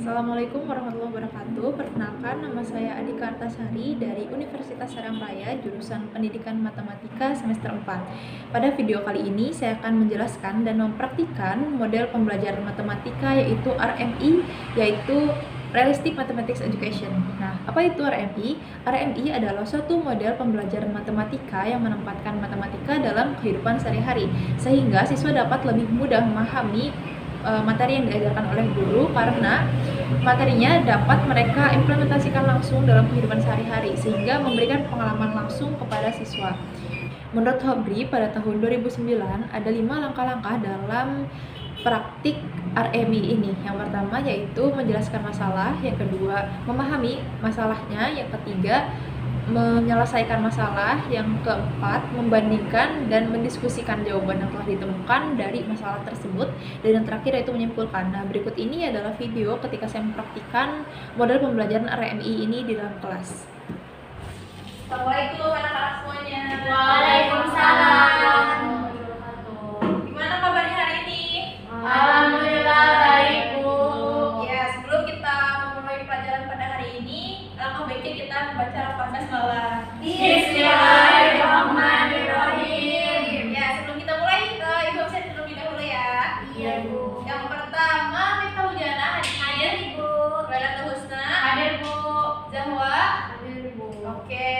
Assalamualaikum warahmatullahi wabarakatuh. Perkenalkan, nama saya Adika Artasari dari Universitas Sarangraya, jurusan Pendidikan Matematika semester 4. Pada video kali ini, saya akan menjelaskan dan mempraktikkan model pembelajaran matematika yaitu RMI, yaitu Realistic Mathematics Education. Nah, apa itu RMI? RMI adalah suatu model pembelajaran matematika yang menempatkan matematika dalam kehidupan sehari-hari, sehingga siswa dapat lebih mudah memahami materi yang diajarkan oleh guru karena materinya dapat mereka implementasikan langsung dalam kehidupan sehari-hari sehingga memberikan pengalaman langsung kepada siswa. Menurut Hobry, pada tahun 2009 ada 5 langkah-langkah dalam praktik RMI ini. Yang pertama yaitu menjelaskan masalah, yang kedua memahami masalahnya, yang ketiga menyelesaikan masalah, yang keempat membandingkan dan mendiskusikan jawaban yang telah ditemukan dari masalah tersebut, dan yang terakhir yaitu menyimpulkan. Nah, berikut ini adalah video ketika saya mempraktikkan model pembelajaran RMI ini di dalam kelas. Assalamualaikum anak-anak semuanya. Waalaikumsalam. Gimana kabarnya hari ini? Alhamdulillah baik, Bu. Ya, sebelum kita memulai pelajaran pada hari ini, alangkah baiknya kita membaca lafaz basmalah. Bismillahirrahmanirrahim. Ya, sebelum kita mulai, Ibu absen terlebih dahulu ya. Iya, Bu. Yang pertama, Miftah Hujana, hadir. Ibu. Wailatul Husna, Hadir, Bu. Zahwa. Hadir, Bu. Oke.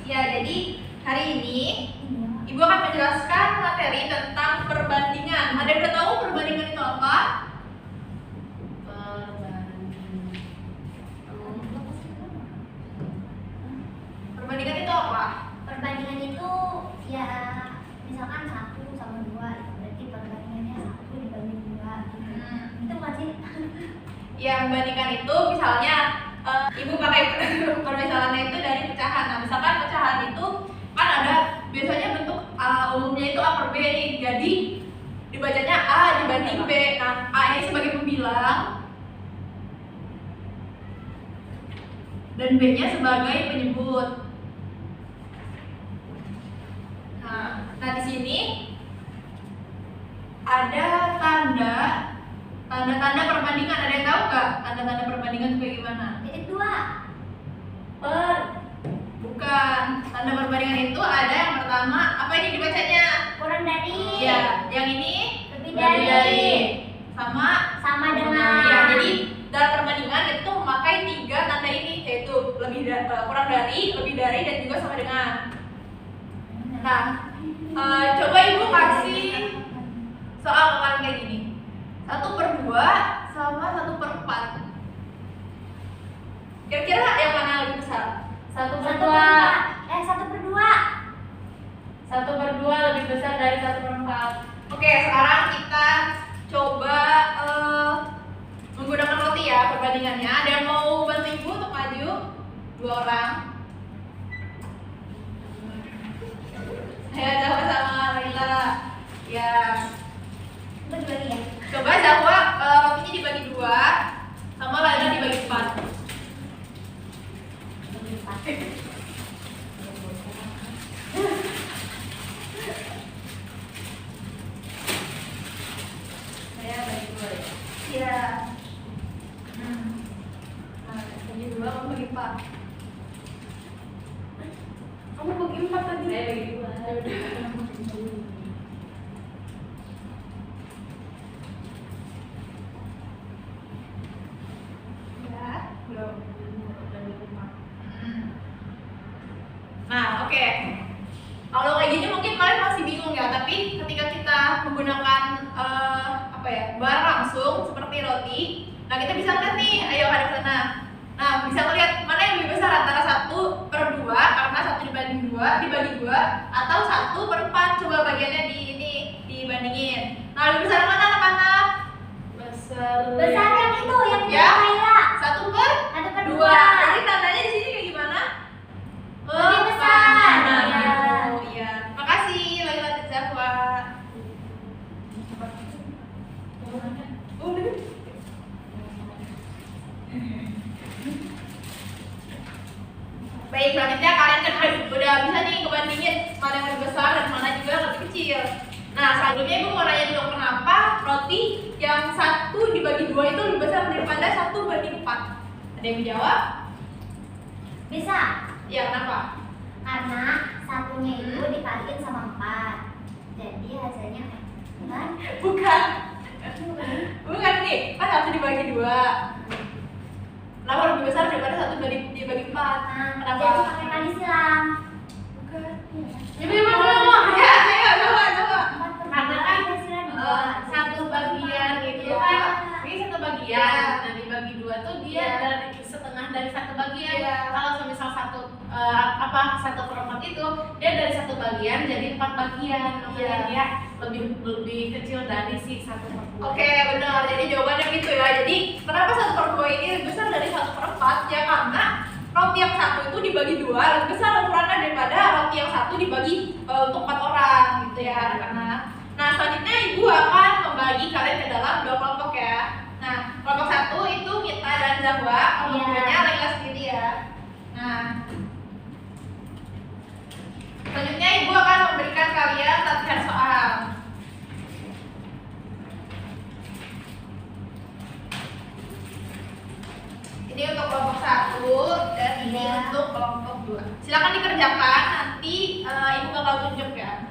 Ya, jadi hari ini Ibu akan menjelaskan materi tentang perbandingan. Ada yang udah tahu perbandingan itu apa? Perbandingan itu apa? Perbandingan itu ya misalkan 1 sama 2 itu berarti perbandingannya 1 dibanding 2 gitu. Itu masih Ya, membandingkan itu misalnya Ibu pakai permisalannya itu dari pecahan. Nah, misalkan pecahan itu kan ada biasanya bentuk umumnya itu A per B nih. Jadi dibacanya A dibanding B. Nah, A ini sebagai pembilang dan B-nya sebagai penyebut. Nah, di sini ada tanda-tanda perbandingan. Ada yang tahu nggak tanda-tanda perbandingan itu kayak gimana? titik 2. Bukan. Tanda perbandingan itu ada yang pertama, apa ini dibacanya? Kurang dari. Ya, yang ini Lebih dari. sama dengan. Ya, jadi dalam perbandingan itu memakai 3 tanda ini, yaitu kurang dari, lebih dari, dan juga sama dengan. Nah, coba Ibu kasih soal ke kalian kayak gini. 1/2 sama 1/4. Kira-kira yang mana yang lebih besar? 1/2. 1/2. 1/2 lebih besar dari 1/4. Oke, sekarang kita coba menggunakan roti ya perbandingannya. Ada yang mau bantu Ibu untuk maju? 2 orang. Saya sama Laila. Ya. Bagi-bagi ya. Coba Zahwa rotinya dibagi 2, sama Laila dibagi 4. Bagi 4. Saya bagi 2 ya. Iya. Nah, bagi 2, kamu bagi 4. Kamu bagi 4 tadi. Saya bagi 2. Ya, belum. Nah, oke. Kalau kayak gini mungkin kalian masih bingung ya, tapi ketika kita menggunakan barang langsung seperti roti, nah kita bisa lihat nih, ayo hadap sana. Nah, bisa melihat mana yang lebih besar antara 1/2 karena 1 dibanding 2 dibagi 2 atau 1/4. Coba bagiannya dibandingin. Nah, lebih besar mana anak-anak? Besar Yang itu yang Ya. Laila. 1/2. 1/2. Jadi tandanya di sini kayak gimana? Lebih besar. Nah, Ya. gitu. Iya. Makasih Laila dan Zahwa. Baik, selanjutnya kalian kan udah bisa nih ngebandingin mana yang lebih besar dan mana juga yang lebih kecil. Nah, selanjutnya Ibu mau nanya dulu, kenapa roti yang 1 dibagi 2 itu lebih besar daripada Ada yang menjawab? Bisa. Ya, kenapa? Karena satunya itu dikaliin sama 4. Jadi hasilnya kan? Bukan. Bukan nih, kan satu dibagi 2. Kenapa lebih besar daripada satu dibagi 4? Nah, Kenapa? jadi pakai kali silang. Bukan. Jadi mana? Ya, ayo coba. Karena kan hasilnya satu bagian itu kan ini satu bagian. Nah dibagi 2 tuh dia dari setengah dari satu bagian. Iya. Kalau misal satu 1/4 itu dia dari satu bagian jadi 4 bagian. Makanya dia lebih kecil dari si 1/2. Oke, benar. Jadi jawabannya gitu ya. Jadi kenapa 1/2 ini lebih besar dari 1/4? Ya karena roti yang satu itu dibagi 2 lebih besar ukurannya daripada roti yang satu dibagi untuk 4 orang gitu ya anak-anak. Nah selanjutnya ibu akan membagi kalian ke dalam 2 kelompok ya. Nah kelompok 1 itu Mita dan Zahwa, kelompok 2-nya Laila sendiri ya. Nah selanjutnya ibu akan memberikan kalian latihan soal. Ini untuk kelompok 1 dan ini untuk kelompok 2. Silakan dikerjakan, nanti ibu bakal tunjuk ya.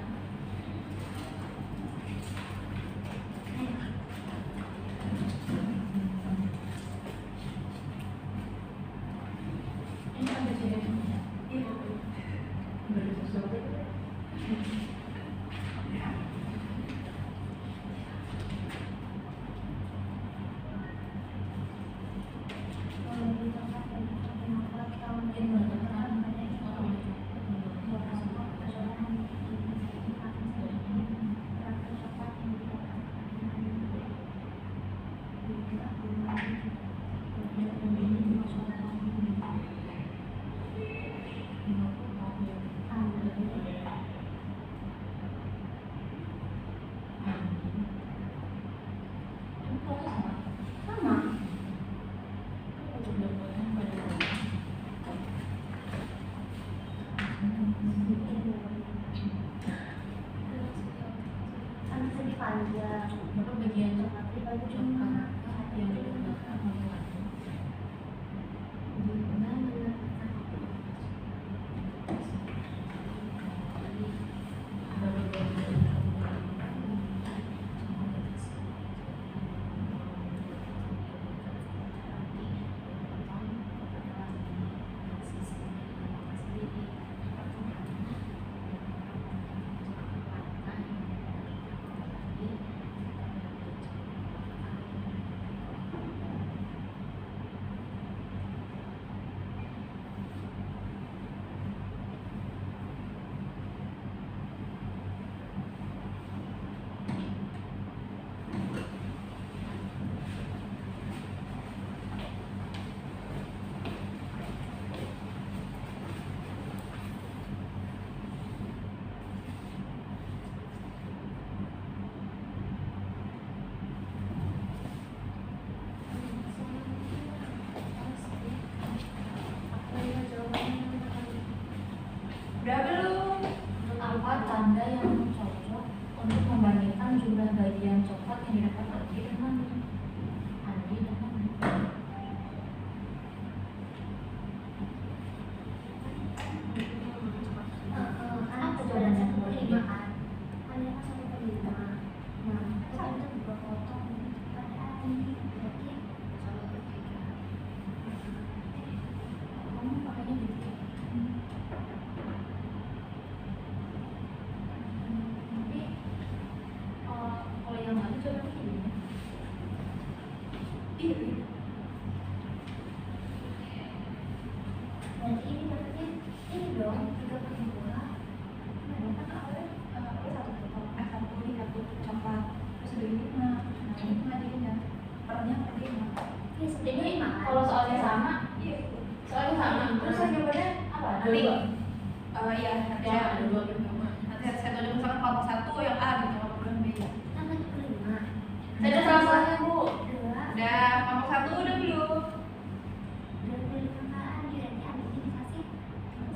Udah belum? Apa tanda yang cocok untuk membandingkan jumlah bagian coklat yang didapat Andi dan Mami? Andi dan Mami. Karena perjualan 1/5 kan. Kan dia kan 1/5. Nah, itu kita juga potong pada ini. Berarti Kamu pakainya gitu. Tapi kalau yang lain coba gini. Iya. berarti ini berarti ini dong 3/2. Nah, kan awalnya Satu potong, satu ini satu coklat, terus ada ini mah, nah ini mah jadinya pernya seperti ini. ini sebenarnya Jadi 5 kan. kalau soalnya sama, Iya. soalnya sama. Terus yang jawabannya apa? Nanti. Dua. Iya, nanti Ya, ada 2 gitu. Nanti saya tunjuk misalkan kelompok 1 yang A gitu, kelompok 2 yang B. Kan 1/5. Ada salah-salahnya Bu. 2 Udah, kelompok 1 udah belum? 2/5 kan berarti Andi ini dikasih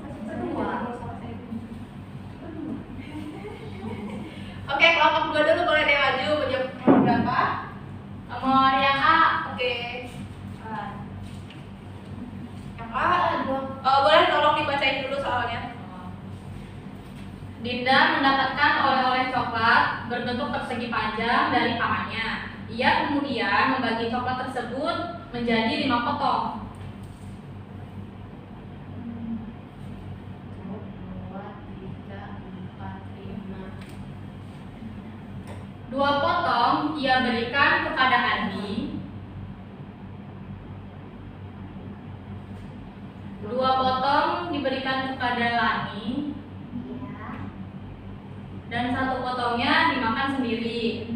1/2. 1/2. Oke, kelompok 2 dulu boleh deh maju, menjawab nomor berapa? Nomor yang A. Oke. soalnya. Dinda mendapatkan oleh-oleh coklat berbentuk persegi panjang dari pamannya. Ia kemudian membagi coklat tersebut menjadi 5 potong. 2 potong ia berikan kepada Andi. 2 potong diberikan kepada Lani. Iya. Dan 1 potongnya dimakan sendiri.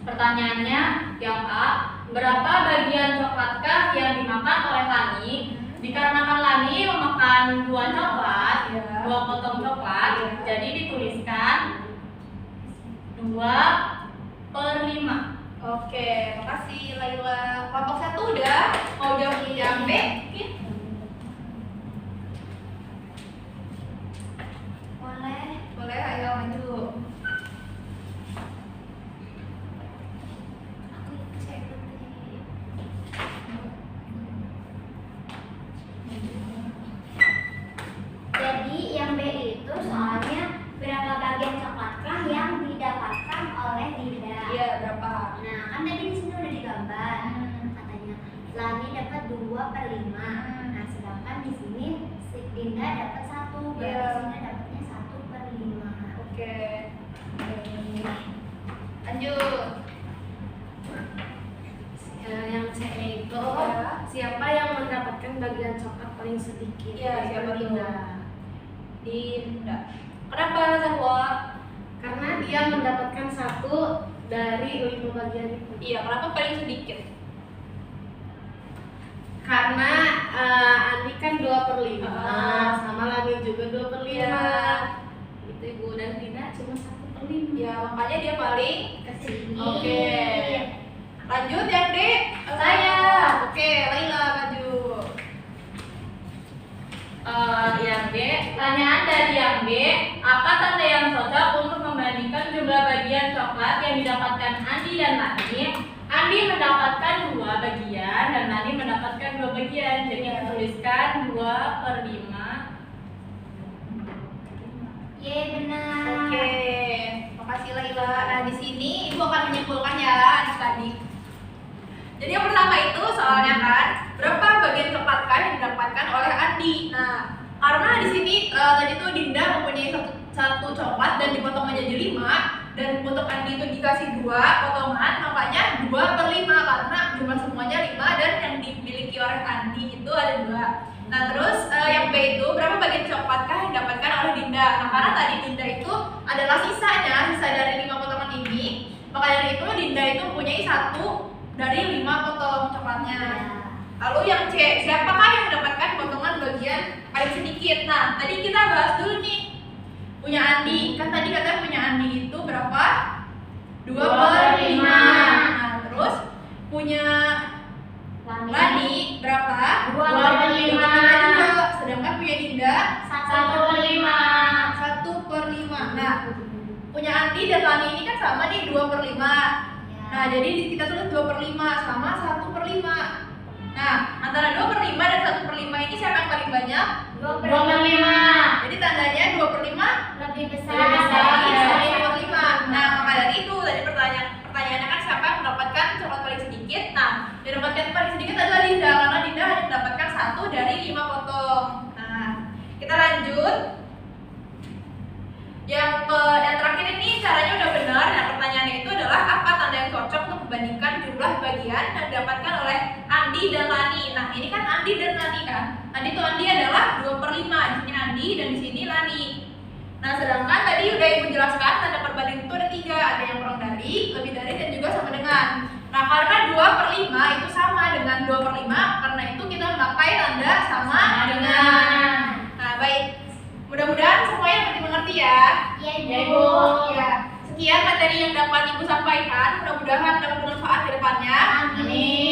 Pertanyaannya yang A, berapa bagian coklatkah yang dimakan oleh Lani? Dikarenakan Lani memakan 2 coklat, Ya. 2 potong coklat, Ya. jadi dituliskan 2/5. Oke, makasih Laila. Kelompok 1 udah mau jawab yang B? Mungkin? Boleh, ayo maju. Aku cek dulu. Jadi yang B itu soalnya berapa bagian coklatkah yang didapatkan oleh Dinda? Iya, berapa? Nah, kan tadi di sini udah digambar. Katanya Lani dapat 2/5. Nah, sedangkan di sini si Dinda dapat 1. Berarti Iya. Dinda dapatnya 1/5. Oke. Lanjut. Yang C itu Ya. siapa yang mendapatkan bagian coklat paling sedikit? Iya, siapa tuh? Dinda. Dinda. Kenapa Zahwa? Karena dia mendapatkan 1 dari 5 bagian itu. Iya, kenapa paling sedikit? Karena Andi kan 2/5, sama Lani juga 2/5. Iya. Itu Ibu, dan Dinda cuma 1/5. Ya, makanya dia paling Kesini. Oke. Lanjut yang D. Saya. Oke, Laila maju. Yang B, pertanyaan dari yang B, apa tanda yang cocok untuk membandingkan jumlah bagian coklat yang didapatkan Andi dan Lani? Andi mendapatkan 2 bagian dan Lani mendapatkan 2 bagian, jadi kita tuliskan 2/5. Ye, benar. Oke, makasih Laila. Nah, di sini Ibu akan menyimpulkan ya adik-adik. Jadi yang pertama itu soalnya kan berapa bagian coklatkah yang didapatkan oleh Andi. Nah, karena di sini tadi tuh Dinda mempunyai satu coklat dan dipotong menjadi 5, dan untuk Andi itu dikasih 2 potongan, makanya 2/5 karena jumlah semuanya 5 dan yang dimiliki oleh Andi itu ada 2. Nah, terus yang B itu berapa bagian coklatkah yang didapatkan oleh Dinda. Nah, karena tadi Dinda itu adalah sisa dari 5 potongan ini, maka dari itu Dinda itu mempunyai 1 dari 5 potong coklatnya. Lalu yang C, siapakah yang mendapatkan potongan bagian paling sedikit? Nah, tadi kita bahas dulu nih. Punya Andi, kan tadi katanya punya Andi itu berapa? 2/5. Nah, terus punya Lani berapa? 2/5. juga. Sedangkan punya Dinda 1/5. 1/5. Nah, punya Andi dan Lani ini kan sama nih 2/5. Nah, jadi kita tulis 2/5 sama 1/5. Nah, antara 2/5 dan 1/5 ini siapa yang paling banyak? 2/5. Jadi tandanya 2/5 Lebih besar. Lebih besar. dari 1/5. Nah, maka dari itu tadi pertanyaannya kan siapa yang mendapatkan coklat paling sedikit? Nah, yang mendapatkan paling sedikit adalah Dinda, karena Dinda hanya mendapatkan 1 dari 5 potong. Nah, kita lanjut. Yang terakhir ini caranya udah benar. Nah, pertanyaannya itu adalah apa tanda yang cocok untuk membandingkan jumlah bagian yang didapatkan oleh Andi dan Lani. Nah, ini kan Andi dan Lani kan. Andi adalah 2/5. Di sini Andi dan di sini Lani. Nah, sedangkan tadi udah Ibu jelaskan tanda perbandingan itu ada 3, ada yang kurang dari, lebih dari, dan juga sama dengan. Nah, karena 2/5 itu sama dengan 2/5, karena itu kita memakai tanda sama dengan. Nah, baik. Mudah-mudahan semuanya mengerti ya. Iya, Ya, Ibu. Ibu. Ya, sekian materi yang dapat Ibu sampaikan. Mudah-mudahan dapat bermanfaat ke depannya. Amin.